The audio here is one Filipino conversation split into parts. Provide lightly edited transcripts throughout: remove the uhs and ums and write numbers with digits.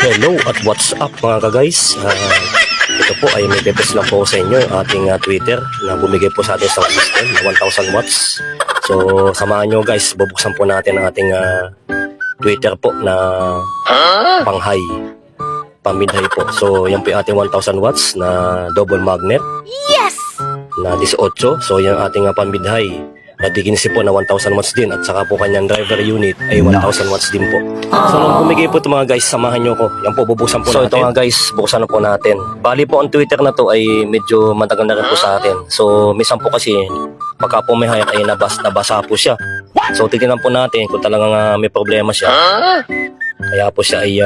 Hello at what's up mga ka-guys. Ito po ay may pepes lang po sa inyo yung ating Twitter na bumigay po sa ating sound system na 1000 watts. So samahan nyo guys, bubuksan po natin ang ating Twitter po na pang-high, pang-mid-high po. So yan po yung ating 1000 watts na double magnet. Yes! Na 18. So yan ang ating pang-mid-high na Diginsi po na 1000 watts din, at saka po kanyang driver unit ay 1000 watts din po. So nung bumigay po ito mga guys, samahan nyo ko. Yan po, bubuksan po natin. So ito nga guys, buksan na po natin. Bali po ang Twitter na to ay medyo matagal na rin po sa atin. So minsan po kasi pagka po may hire ay nabasa po siya. So titignan po natin kung talagang may problema siya. Kaya po siya ay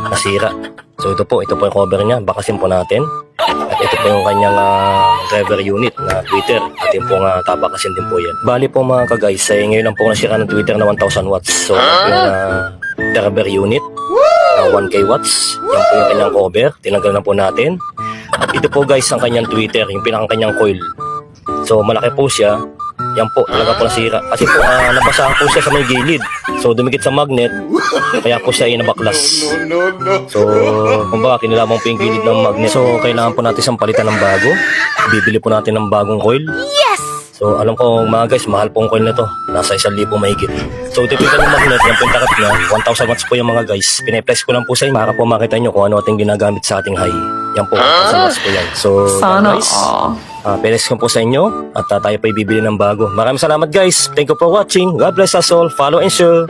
nasira. So ito po yung cover niya. Bakasin po natin. At ito po yung kanyang driver unit na Twitter. Atin pong tabakasin din po yan. Bali po mga ka-guys, ngayon lang po nasira ng Twitter na 1000 watts. So yung driver unit na 1K watts. Yan po yung kanyang cover. Tinanggal na po natin. At ito po guys ang kanyang Twitter, yung pinakang kanyang coil. So malaki po siya. Yan po, talaga po nasira. Kasi po nabasa po siya sa may gilid. So dumikit sa magnet, kaya po siya ay nabaklas. So kumbaga kinilamang po yung gilid ng magnet. So kailangan po natin siyang palitan ng bago. Bibili po natin ng bagong coil. Yes! So alam ko mga guys, mahal pong coil na to. Nasa 1,000 mahigit. So tipikan ng magnet, yan po yung takip niya. 1000 watts po yung mga guys. Pinipress ko lang po sa inyo para po makita nyo kung ano ating ginagamit sa ating high. Yan po, 1000 watts po yan. So Sana guys, pinipress ko po sa inyo at tayo po ibibili ng bago. Maraming salamat guys. Thank you for watching. God bless us all. Follow and share.